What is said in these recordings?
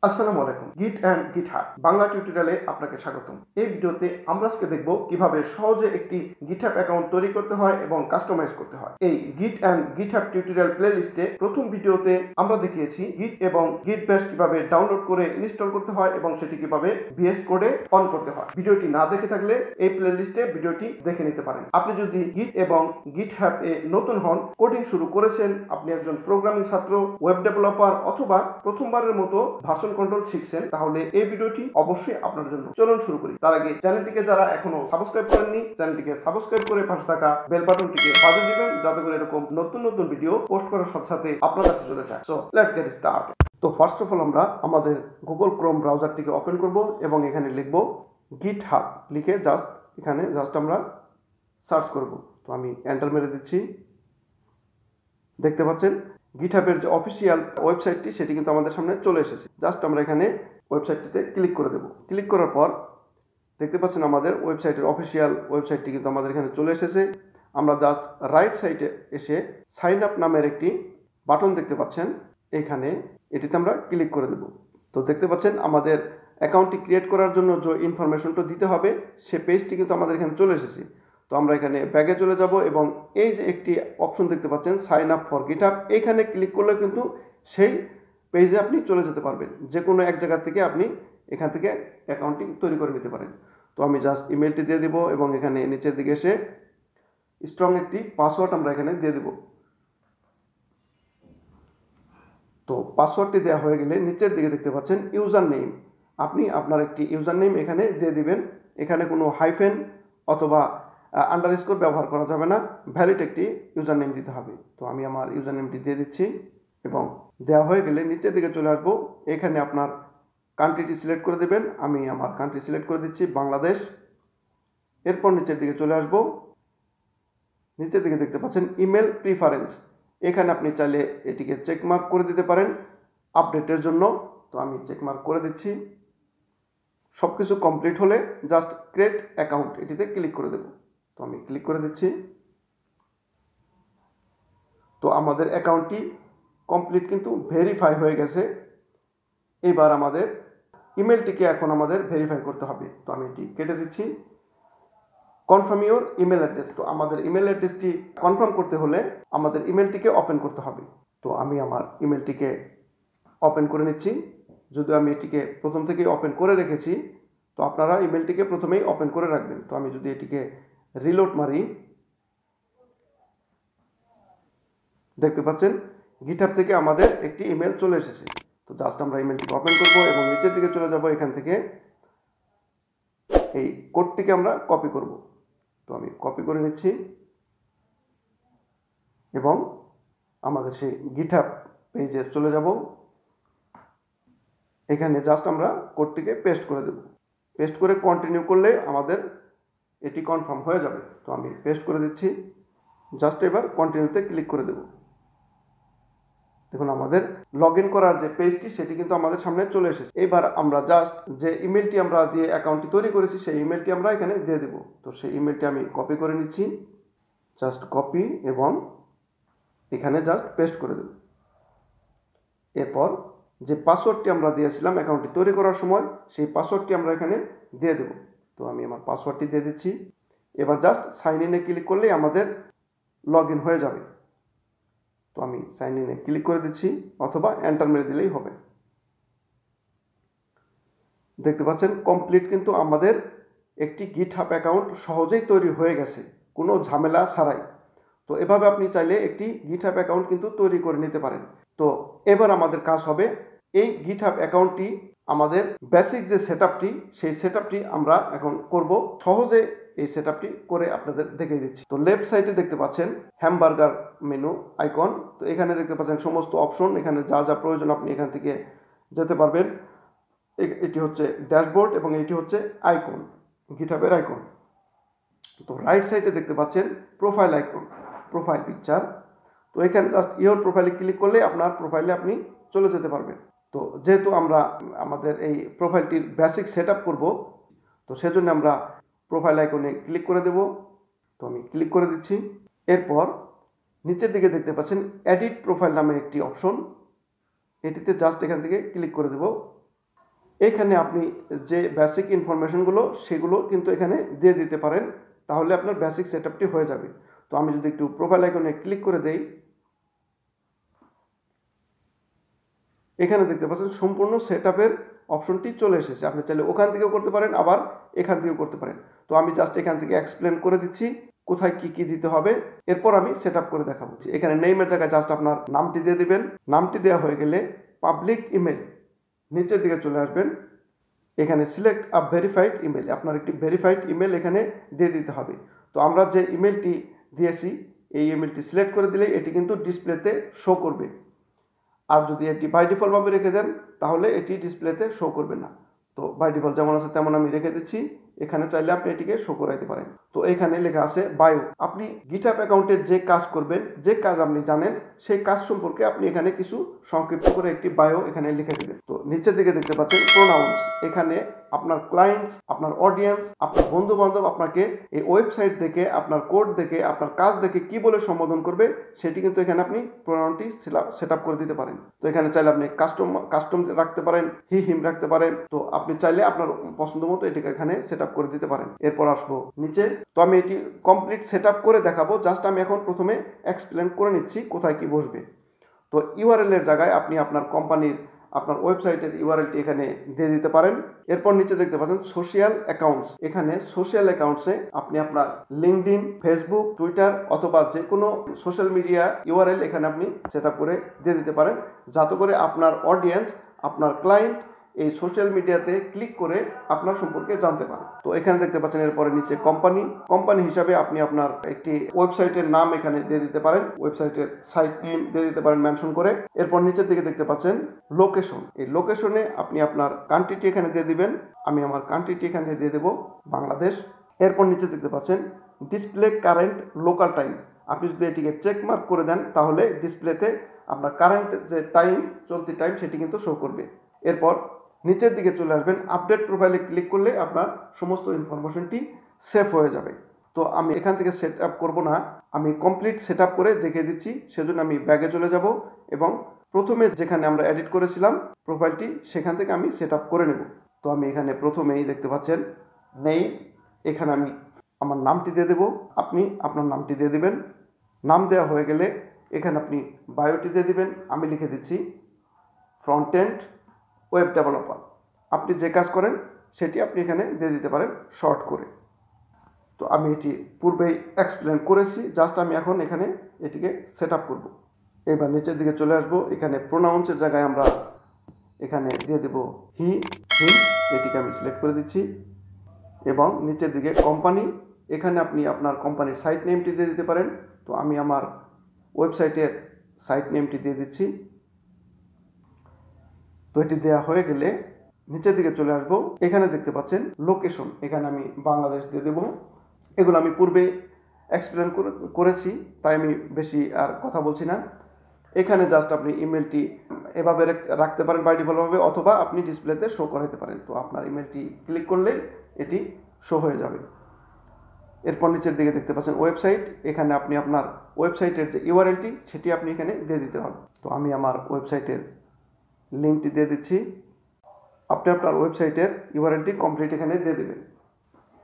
আসসালামু আলাইকুম। গিট অ্যান্ড গিটহাব বাংলা টিউটোরিয়ালে আপনাকে স্বাগতম। এই ভিডিওতে আমরা আজকে দেখব কিভাবে সহজে একটি গিটহাব অ্যাকাউন্ট তৈরি করতে হয় এবং কাস্টমাইজ করতে হয়। এই গিট অ্যান্ড গিটহাব টিউটোরিয়াল প্লেলিস্টে প্রথম ভিডিওতে আমরা দেখিয়েছি গিট এবং গিট ব্যাশ কিভাবে ডাউনলোড করে ইনস্টল করতে হয় এবং সেটি কিভাবে ভিএস কোডে অন করতে হয়। ভিডিওটি না দেখে থাকলে এই প্লেলিস্টে ভিডিওটি দেখে নিতে পারেন। আপনি যদি গিট এবং গিটহাব এ নতুন হন, কোডিং শুরু করেছেন, আপনি একজন প্রোগ্রামিং ছাত্র, ওয়েব ডেভেলপার অথবা প্রথমবারের মতো ভার্সন কন্ট্রোল শিখছেন, তাহলে এই ভিডিওটি অবশ্যই আপনার জন্য। চলুন শুরু করি। তার আগে চ্যানেলটিকে যারা এখনো সাবস্ক্রাইব করেননি, চ্যানেলটিকে সাবস্ক্রাইব করে পাশে থাকা বেল বাটনটিকে বাজিয়ে দিবেন, যাতে করে এরকম নতুন নতুন ভিডিও পোস্ট করার সাথে সাথে আপনার কাছে চলে যায়। So let's get start. তো ফার্স্ট অফ অল আমরা আমাদের গুগল ক্রোম ব্রাউজারটিকে ওপেন করব এবং এখানে লিখব গিটহাব। লিখে এখানে আমরা সার্চ করব। তো আমি এন্টার মেরে দিচ্ছি। দেখতে পাচ্ছেন গিটহাবের যে অফিসিয়াল ওয়েবসাইটটি সেটি কিন্তু আমাদের সামনে চলে এসেছে। জাস্ট আমরা এখানে ওয়েবসাইটটিতে ক্লিক করে দেব। ক্লিক করার পর দেখতে পাচ্ছেন আমাদের ওয়েবসাইটের অফিসিয়াল ওয়েবসাইটটি কিন্তু আমাদের এখানে চলে এসেছে। আমরা জাস্ট রাইট সাইডে এসে সাইন আপ নামের একটি বাটন দেখতে পাচ্ছেন, এখানে এটিতে আমরা ক্লিক করে দেব। তো দেখতে পাচ্ছেন আমাদের অ্যাকাউন্টটি ক্রিয়েট করার জন্য যে ইনফরমেশনটা দিতে হবে সে পেজটি কিন্তু আমাদের এখানে চলে এসেছে। তো আমরা এখানে ব্যাগে চলে যাব এবং এই যে একটি অপশন দেখতে পাচ্ছেন সাইন আপ ফর গিটহাব, এখানে ক্লিক করলে কিন্তু সেই পেজে আপনি চলে যেতে পারবেন। যে কোনো এক জায়গা থেকে আপনি এখান থেকে অ্যাকাউন্টটি তৈরি করে নিতে পারেন। তো আমি জাস্ট ইমেলটি দিয়ে দিব এবং এখানে নিচের দিকে এসে স্ট্রং একটি পাসওয়ার্ড আমরা এখানে দিয়ে দেব। তো পাসওয়ার্ডটি দেওয়া হয়ে গেলে নিচের দিকে দেখতে পাচ্ছেন ইউজার নেম। আপনি আপনার একটি ইউজার নেম এখানে দিয়ে দিবেন। এখানে কোনো হাইফেন অথবা আন্ডারস্কোর ব্যবহার করা যাবে না, ভ্যালিড একটি ইউজার নেম দিতে হবে। তো আমি আমার ইউজার নেমটি দিয়ে দিচ্ছি এবং দেওয়া হয়ে গেলে নিচের দিকে চলে আসবো। এখানে আপনার কান্ট্রিটি সিলেক্ট করে দেবেন। আমি আমার কান্ট্রি সিলেক্ট করে দিচ্ছি বাংলাদেশ। এরপর নিচের দিকে চলে আসবো। নিচের দিকে দেখতে পাচ্ছেন ইমেল প্রিফারেন্স, এখানে আপনি চাইলে এটিকে চেকমার্ক করে দিতে পারেন আপডেটের জন্য। তো আমি চেকমার্ক করে দিচ্ছি। সব কিছু কমপ্লিট হলে জাস্ট ক্রিয়েট অ্যাকাউন্ট এটিতে ক্লিক করে দেব। তো আমি ক্লিক করে দিচ্ছি। তো আমাদের অ্যাকাউন্টটি কমপ্লিট কিন্তু ভেরিফাই হয়ে গেছে। এবার আমাদের ইমেলটিকে এখন আমাদের ভেরিফাই করতে হবে। তো আমি এটি কেটে দিচ্ছি। Confirm your email address. তো আমাদের ইমেল অ্যাড্রেসটি কনফার্ম করতে হলে আমাদের ইমেলটিকে ওপেন করতে হবে। তো আমি আমার ইমেলটিকে ওপেন করে নিচ্ছি। যদিও আমি এটিকে প্রথম থেকেই ওপেন করে রেখেছি, তো আপনারা ইমেলটিকে প্রথমেই ওপেন করে রাখবেন। তো আমি যদি এটিকে রিলোড মারি, দেখতে পাচ্ছেন গিটহাব থেকে আমাদের একটি ইমেল চলে এসেছে। তো জাস্ট আমরা ইমেলটিকে ওপেন করব এবং নিচের দিকে চলে যাব। এখান থেকে এই কোডটিকে আমরা কপি করব। তো আমি কপি করে নিচ্ছি এবং আমাদের সেই গিটহাব পেজে চলে যাব। এখানে জাস্ট আমরা কোডটিকে পেস্ট করে দেব। পেস্ট করে কন্টিনিউ করলে আমাদের এটি কনফার্ম হয়ে যাবে। তো আমি পেস্ট করে দিচ্ছি। জাস্ট এবার কন্টিনিউতে ক্লিক করে দেব। দেখুন আমাদের লগ ইন করার যে পেজটি সেটি কিন্তু আমাদের সামনে চলে এসেছে। এবার আমরা জাস্ট যে ইমেলটি আমরা দিয়ে অ্যাকাউন্টটি তৈরি করেছি সেই ইমেলটি আমরা এখানে দিয়ে দেব। তো সেই ইমেলটি আমি কপি করে নিচ্ছি। জাস্ট কপি এবং এখানে জাস্ট পেস্ট করে দেব। এরপর যে পাসওয়ার্ডটি আমরা দিয়েছিলাম অ্যাকাউন্টটি তৈরি করার সময়, সেই পাসওয়ার্ডটি আমরা এখানে দিয়ে দেব। তো আমি আমার পাসওয়ার্ডটি দিয়ে দিচ্ছি। এবার জাস্ট সাইন ইনে ক্লিক করলেই আমাদের লগ ইন হয়ে যাবে। তো আমি সাইন ইনে ক্লিক করে দিচ্ছি অথবা এন্টার মেরে দিলেই হবে। দেখতে পাচ্ছেন কমপ্লিট কিন্তু আমাদের একটি গিটহাব অ্যাকাউন্ট সহজেই তৈরি হয়ে গেছে, কোনো ঝামেলা ছাড়াই। তো এভাবে আপনি চাইলে একটি গিটহাব অ্যাকাউন্ট কিন্তু তৈরি করে নিতে পারেন। তো এবার আমাদের কাজ হবে এই গিটহাব অ্যাকাউন্টটি আমাদের বেসিক যে সেটআপটি সেই সেটআপটি আমরা এখন করব। সহজে এই সেটআপটি করে আপনাদের দেখিয়ে দিচ্ছি। তো লেফট সাইডে দেখতে পাচ্ছেন হ্যামবার্গার মেনু আইকন। তো এখানে দেখতে পাচ্ছেন সমস্ত অপশন, এখানে যা যা প্রয়োজন আপনি এখান থেকে যেতে পারবেন। এটি হচ্ছে ড্যাশবোর্ড এবং এটি হচ্ছে আইকন, গিটহাবের আইকন। তো রাইট সাইডে দেখতে পাচ্ছেন প্রোফাইল আইকন, প্রোফাইল পিকচার। তো এখানে জাস্ট ইওর প্রোফাইলে ক্লিক করলে আপনার প্রোফাইলে আপনি চলে যেতে পারবেন। তো যেহেতু আমরা আমাদের এই প্রোফাইলটির বেসিক সেটআপ করব, তো সেজন্য আমরা প্রোফাইল আইকনে ক্লিক করে দেব। তো আমি ক্লিক করে দিচ্ছি। এরপর নিচের দিকে দেখতে পাচ্ছেন এডিট প্রোফাইল নামে একটি অপশন, এটিতে জাস্ট এখান থেকে ক্লিক করে দেব। এখানে আপনি যে বেসিক ইনফরমেশনগুলো সেগুলো কিন্তু এখানে দিয়ে দিতে পারেন, তাহলে আপনার বেসিক সেটআপটি হয়ে যাবে। তো আমি যদি একটু প্রোফাইল আইকনে ক্লিক করে দেই, এখানে দেখতে পাচ্ছেন সম্পূর্ণ সেটআপের অপশনটি চলে এসেছে। আপনি চাইলে ওখান থেকেও করতে পারেন, আবার এখান থেকেও করতে পারেন। তো আমি জাস্ট এখান থেকে এক্সপ্লেন করে দিচ্ছি কোথায় কি কি দিতে হবে, এরপর আমি সেটআপ করে দেখাবো। এখানে নেইমের জায়গায় জাস্ট আপনার নামটি দিয়ে দিবেন। নামটি দেওয়া হয়ে গেলে পাবলিক ইমেল, নিচের দিকে চলে আসবেন। এখানে সিলেক্ট আ ভেরিফাইড ইমেল, আপনার একটি ভেরিফাইড ইমেল এখানে দিয়ে দিতে হবে। তো আমরা যে ইমেলটি দিয়েছি এই ইমেলটি সিলেক্ট করে দিলে এটি কিন্তু ডিসপ্লেতে শো করবে। আর যদি এটি বাই ডিফল্টভাবে রেখে দেন তাহলে এটি ডিসপ্লেতে শো করবে না। তো বাই ডিফল্ট যেমন আছে তেমন আমি রেখে দিচ্ছি। এখানে চাইলে আপনি এটিকে শো করাইতে পারেন। তো এখানে লেখা আছে বায়ো। আপনি গিটহাব অ্যাকাউন্টে যে কাজ করবেন, যে কাজ আপনি জানেন সেই কাজ সম্পর্কে আপনি এখানে কিছু সংক্ষিপ্ত করে একটি বায়ো এখানে লিখে দেবেন। তো নিচের দিকে দেখতে পাচ্ছেন প্রোনাউন্স। এখানে আপনার ক্লায়েন্টস, আপনার অডিয়েন্স, আপনার বন্ধু বান্ধব আপনাকে এই ওয়েবসাইট দেখে, আপনার কোড দেখে, আপনার কাজ দেখে কি বলে সম্বোধন করবে সেটি কিন্তু এখানে আপনি প্রোনাউনটি সেট আপ করে দিতে পারেন। তো এখানে চাইলে আপনি কাস্টম রাখতে পারেন, হি হিম রাখতে পারেন। তো আপনি চাইলে আপনার পছন্দ মতো এটিকে এখানে সেট আপ করে দিতে পারেন। এরপর আসবো নিচে। তো আমি এটি কমপ্লিট সেট আপ করে দেখাবো। জাস্ট আমি এখন প্রথমে এক্সপ্লেন করে নিচ্ছি কোথায় কি বসবে। তো ইউআরএল এর জায়গায় আপনি আপনার কোম্পানির, আপনার ওয়েবসাইটের ইউআরএলটি এখানে দিয়ে দিতে পারেন। এরপর নিচে দেখতে পাচ্ছেন সোশ্যাল অ্যাকাউন্টস। এখানে সোশ্যাল অ্যাকাউন্টসে আপনি আপনার লিঙ্কডইন, ফেসবুক, টুইটার অথবা যে কোনো সোশ্যাল মিডিয়া ইউআরএল এখানে আপনি সেট আপ করে দিয়ে দিতে পারেন, যাতে করে আপনার অডিয়েন্স, আপনার ক্লায়েন্ট এই সোশ্যাল মিডিয়াতে ক্লিক করে আপনার সম্পর্কে জানতে পারে। তো এখানে দেখতে পাচ্ছেন এরপরে নিচে কোম্পানি হিসাবে আপনি আপনার একটি ওয়েবসাইটের নাম এখানে দিয়ে দিতে পারেন, ওয়েবসাইটের সাইট নেম দিয়ে দিতে পারেন মেনশন করে। এরপর নিচের দিকে দেখতে পাচ্ছেন লোকেশন। এই লোকেশনে আপনি আপনার কান্ট্রিটি এখানে দিয়ে দিবেন। আমি আমার কান্ট্রিটি এখানে দিয়ে দেব বাংলাদেশ। এরপর নিচে দেখতে পাচ্ছেন ডিসপ্লে কারেন্ট লোকাল টাইম। আপনি যদি এটিকে চেক মার্ক করে দেন তাহলে ডিসপ্লেতে আপনার কারেন্ট যে টাইম, চলতি টাইম সেটি কিন্তু শো করবে। এরপর নিচের দিকে চলে আসবেন, আপডেট প্রোফাইলে ক্লিক করলে আপনার সমস্ত ইনফরমেশনটি সেভ হয়ে যাবে। তো আমি এখান থেকে সেট আপ করবো না, আমি কমপ্লিট সেট আপ করে দেখিয়ে দিচ্ছি। সেজন্য আমি ব্যাগে চলে যাব এবং প্রথমে যেখানে আমরা এডিট করেছিলাম প্রোফাইলটি সেখান থেকে আমি সেট আপ করে নেব। তো আমি এখানে প্রথমেই দেখতে পাচ্ছেন নেই, এখানে আমি আমার নামটি দিয়ে দেব, আপনি আপনার নামটি দিয়ে দেবেন। নাম দেওয়া হয়ে গেলে এখানে আপনি বায়োটি দিয়ে দিবেন। আমি লিখে দিচ্ছি ফ্রন্ট এন্ড ওয়েব ডেভেলপার। আপনি যে কাজ করেন সেটি আপনি এখানে দিয়ে দিতে পারেন শর্ট করে। তো আমি এটি পূর্বেই এক্সপ্লেন করেছি, জাস্ট আমি এখন এখানে এটিকে সেট আপ করবো। এবার নিচের দিকে চলে আসবো। এখানে প্রোনাউন্সের জায়গায় আমরা এখানে দিয়ে দেব হি হিম, এটিকে আমি সিলেক্ট করে দিচ্ছি। এবং নিচের দিকে কোম্পানি, এখানে আপনি আপনার কোম্পানির সাইট নেমটি দিয়ে দিতে পারেন। তো আমি আমার ওয়েবসাইটের সাইট নেমটি দিয়ে দিচ্ছি। তো এটি দেওয়া হয়ে গেলে নিচের দিকে চলে আসবো। এখানে দেখতে পাচ্ছেন লোকেশন, এখানে আমি বাংলাদেশ দিয়ে দেবো। এগুলো আমি পূর্বে এক্সপ্লেন করেছি, তাই আমি বেশি আর কথা বলছি না। এখানে জাস্ট আপনি ইমেলটি এভাবে রাখতে পারেন বাই ডিফল্টভাবে, অথবা আপনি ডিসপ্লেতে শো করাতে পারেন। তো আপনার ইমেলটি ক্লিক করলে এটি শো হয়ে যাবে। এরপর নিচের দিকে দেখতে পাচ্ছেন ওয়েবসাইট, এখানে আপনি আপনার ওয়েবসাইটের যে ইউআরএলটি সেটি আপনি এখানে দিয়ে দিতে হবে। তো আমি আমার ওয়েবসাইটের লিঙ্কটি দিয়ে দিচ্ছি। আপনি আপনার ওয়েবসাইটের ইউআরএলটি কমপ্লিট এখানে দিয়ে দেবেন।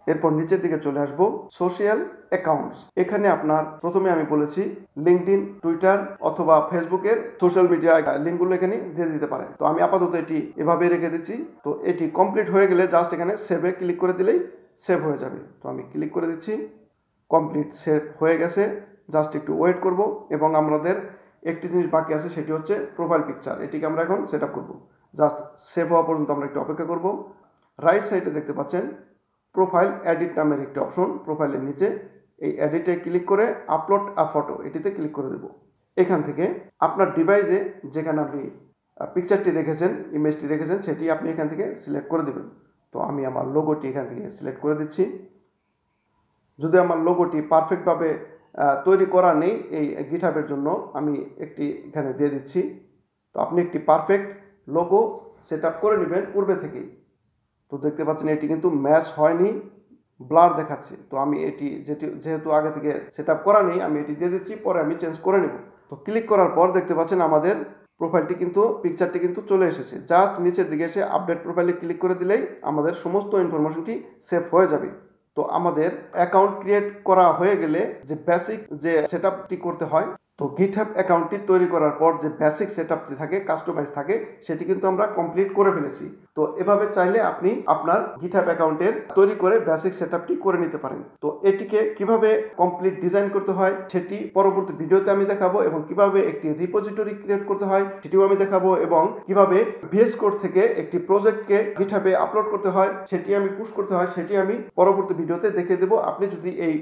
এরপর নিচের দিকে চলে আসবো সোশ্যাল অ্যাকাউন্টস। এখানে আপনার প্রথমে আমি বলেছি লিঙ্কডইন, টুইটার অথবা ফেসবুকের সোশ্যাল মিডিয়া লিঙ্কগুলো এখানে দিয়ে দিতে পারেন। তো আমি আপাতত এটি এভাবে রেখে দিচ্ছি। তো এটি কমপ্লিট হয়ে গেলে জাস্ট এখানে সেভে ক্লিক করে দিলেই সেভ হয়ে যাবে। তো আমি ক্লিক করে দিচ্ছি, কমপ্লিট সেভ হয়ে গেছে। জাস্ট একটু ওয়েট করব এবং আমাদের একটি জিনিস বাকি আছে, সেটি হচ্ছে প্রোফাইল পিকচার। এটিকে আমরা এখন সেট আপ করবো। জাস্ট সেভ হওয়া পর্যন্ত আমরা একটু অপেক্ষা করব। রাইট সাইডে দেখতে পাচ্ছেন প্রোফাইল এডিট নামের একটি অপশন, প্রোফাইলের নিচে এই এডিটে ক্লিক করে আপলোড আ ফটো এটিতে ক্লিক করে দেব। এখান থেকে আপনার ডিভাইসে যেখানে আপনি পিকচারটি রেখেছেন, ইমেজটি রেখেছেন, সেটি আপনি এখান থেকে সিলেক্ট করে দেবেন। তো আমি আমার লোগোটি এখান থেকে সিলেক্ট করে দিচ্ছি। যদি আমার লোগোটি পারফেক্টভাবে তৈরি করা নেই এই গিটহাবের জন্য, আমি একটি এখানে দিয়ে দিচ্ছি। তো আপনি একটি পারফেক্ট লোগো সেট আপ করে নেবেন পূর্বে থেকেই। তো দেখতে পাচ্ছেন এটি কিন্তু ম্যাচ হয়নি, ব্লার দেখাচ্ছে। তো আমি এটি যেহেতু আগে থেকে সেট আপ করা নেই, আমি এটি দিয়ে দিচ্ছি, পরে আমি চেঞ্জ করে নেব। তো ক্লিক করার পর দেখতে পাচ্ছেন আমাদের প্রোফাইলটি কিন্তু পিকচারটি কিন্তু চলে এসেছে। জাস্ট নিচের দিকে এসে আপডেট প্রোফাইলে ক্লিক করে দিলেই আমাদের সমস্ত ইনফরমেশনটি সেভ হয়ে যাবে। তো আমাদের অ্যাকাউন্ট ক্রিয়েট করা হয়ে গেলে যে বেসিক যে সেটআপটি করতে হয়, তো গিটহাব অ্যাকাউন্টটি তৈরি করার পর যে বেসিক সেটআপটি থাকে, কাস্টমাইজ থাকে, সেটি কিন্তু আমরা কমপ্লিট করে ফেলেছি। তো এভাবে চাইলে আপনি আপনার গিটহাব অ্যাকাউন্টের তৈরি করে বেসিক সেটআপটি করে নিতে পারেন। তো এটিকে কিভাবে কমপ্লিট ডিজাইন করতে হয় সেটি পরবর্তী ভিডিওতে আমি দেখাবো, এবং কিভাবে একটি রিপোজিটরি ক্রিয়েট করতে হয় সেটিও আমি দেখাবো, এবং কিভাবে ভিএস কোড থেকে একটি প্রজেক্টকে গিটহাবে আপলোড করতে হয়, সেটি আমি পুশ করতে হয়, সেটি আমি পরবর্তী ভিডিওতে দেখিয়ে দেবো। আপনি যদি এই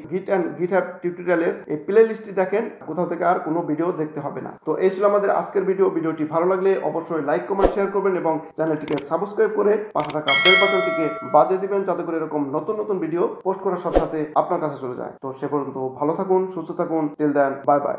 গিটহাব টিউটোরিয়ালের এই প্লে লিস্টটি দেখেন, কোথাও থেকে আর কোনো ভিডিও দেখতে হবে না। তো এই ছিল আমাদের আজকের ভিডিওটি ভালো লাগলে অবশ্যই লাইক, কমেন্ট, শেয়ার করবেন এবং চ্যানেলটিকে সাবস্ক্রাইব করে পাশে থাকা বেল বাটনটিকে বাজিয়ে দিবেন, যাতে করে এরকম নতুন নতুন ভিডিও পোস্ট করার সাথে সাথে আপনার কাছে চলে যায়। তো সে পর্যন্ত ভালো থাকুন, সুস্থ থাকুন। Till then, bye by.